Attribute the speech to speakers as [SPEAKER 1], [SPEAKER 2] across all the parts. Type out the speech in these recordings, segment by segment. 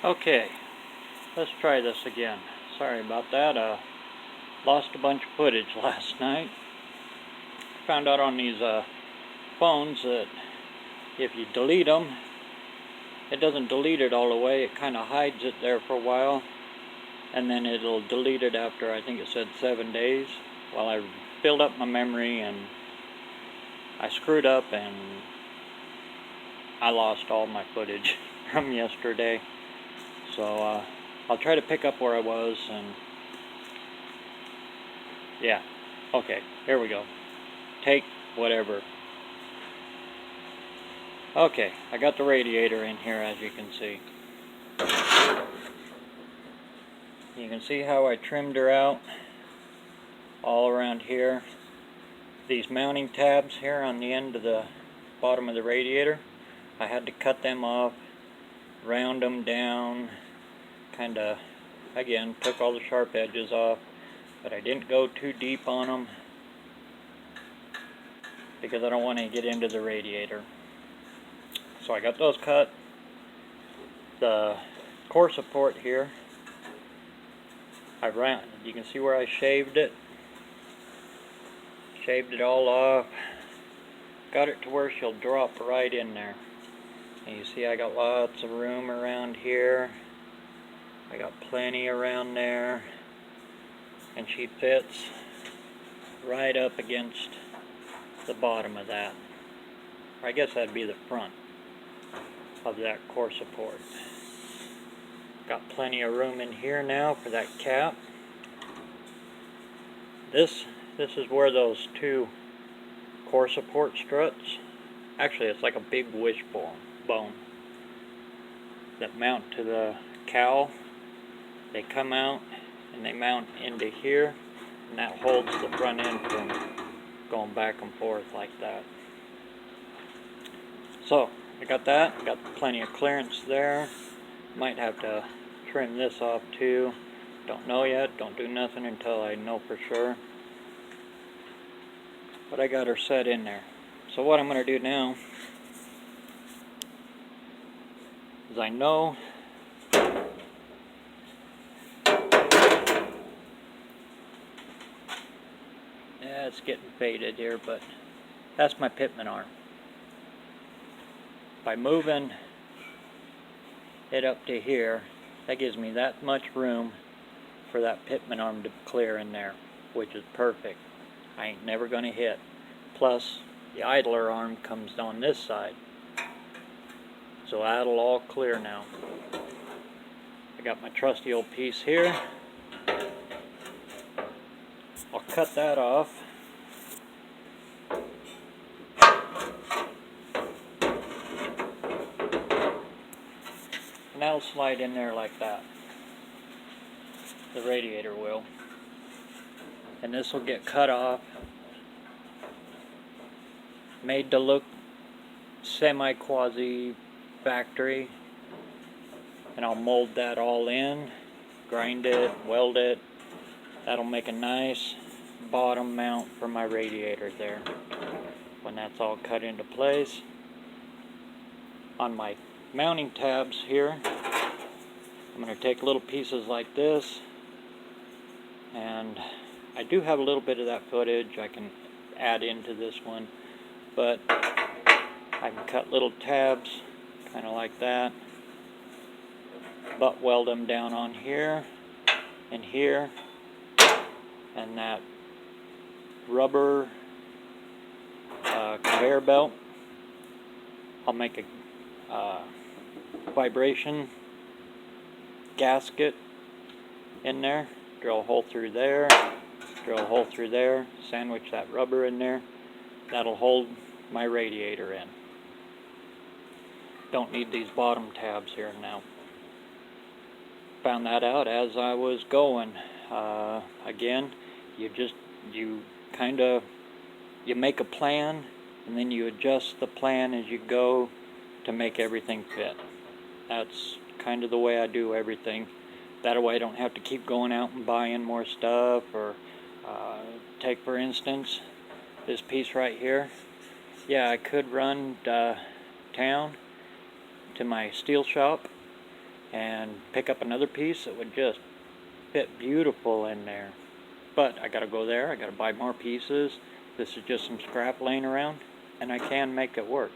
[SPEAKER 1] Okay, let's try this again. Sorry about that. Lost a bunch of footage last night. Found out on these phones that if you delete them, it doesn't delete it all the way. It kind of hides it there for a while, and then it'll delete it after, I think it said 7 days. Well, I filled up my memory and I screwed up and I lost all my footage from yesterday. So I'll try to pick up where I was, and yeah, okay, here we go. Take whatever. Okay, I got the radiator in here, as you can see. You can see how I trimmed her out all around here. These mounting tabs here on the end of the bottom of the radiator, I had to cut them off, round them down, kind of, again, took all the sharp edges off, but I didn't go too deep on them because I don't want to get into the radiator. So I got those cut. The core support here, you can see where I shaved it. Shaved it all off. Got it to where she'll drop right in there. And you see I got lots of room around here. I got plenty around there. And she fits right up against the bottom of that. Or I guess that'd be the front of that core support. Got plenty of room in here now for that cap. This is where those two core support struts, actually it's like a big wishbone that mount to the cowl. They come out and they mount into here, and that holds the front end from going back and forth like that. So I got that, got plenty of clearance there. Might have to trim this off too. Don't know yet, don't do nothing until I know for sure. But I got her set in there. So what I'm going to do now is I know it's getting faded here, but that's my pitman arm. By moving it up to here, that gives me that much room for that pitman arm to clear in there, which is perfect. I ain't never going to hit. Plus, the idler arm comes on this side. So that'll all clear now. I got my trusty old piece here. I'll cut that off. And that'll slide in there like that. The radiator will. And this will get cut off, made to look semi-quasi factory, and I'll mold that all in, grind it, weld it. That'll make a nice bottom mount for my radiator there when that's all cut into place. On my mounting tabs here, I'm going to take little pieces like this, and I do have a little bit of that footage I can add into this one, but I can cut little tabs kind of like that, butt weld them down on here and here, and that rubber conveyor belt, I'll make a vibration gasket in there, drill a hole through there, drill a hole through there, sandwich that rubber in there. That'll hold my radiator in. Don't need these bottom tabs here now. Found that out as I was going. Again, you make a plan, and then you adjust the plan as you go to make everything fit. That's kind of the way I do everything. That way I don't have to keep going out and buying more stuff, or take for instance this piece right here. Yeah, I could run down to my steel shop and pick up another piece that would just fit beautiful in there. But I gotta go there, I gotta buy more pieces. This is just some scrap laying around, and I can make it work.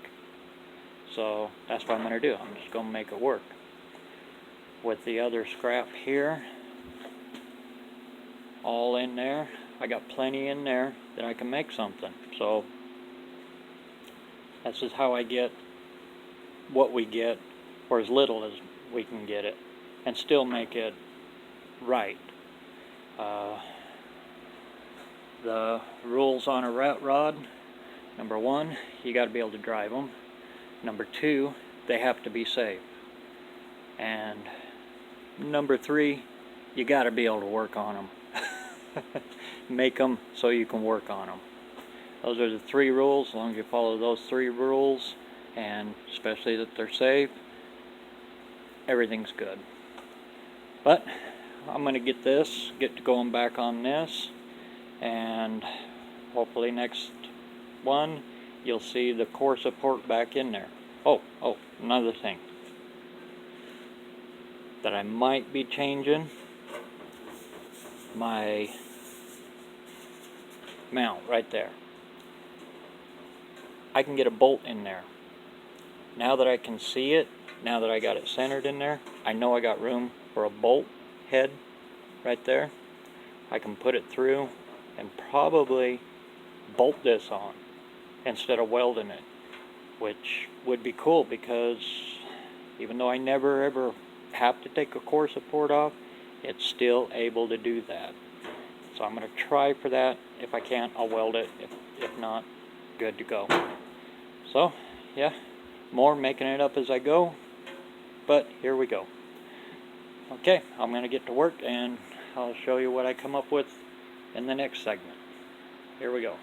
[SPEAKER 1] So that's what I'm gonna do. I'm just gonna make it work. With the other scrap here, all in there, I got plenty in there that I can make something. So this is how I get what we get, or as little as we can get it, and still make it right. The rules on a rat rod: number one, you got to be able to drive them. Number two, they have to be safe. And number three, you got to be able to work on them. Make them so you can work on them. Those are the three rules. As long as you follow those three rules, and especially that they're safe, everything's good. But I'm going to get to going back on this, and hopefully next one you'll see the core support back in there. Oh, another thing that I might be changing: my mount right there. I can get a bolt in there. Now that I can see it, now that I got it centered in there, I know I got room for a bolt head right there. I can put it through and probably bolt this on instead of welding it, which would be cool, because even though I never ever have to take a core support off, it's still able to do that. So I'm going to try for that. If I can't, I'll weld it. If not, good to go. So yeah, more making it up as I go, but here we go. Okay, I'm going to get to work, and I'll show you what I come up with in the next segment. Here we go.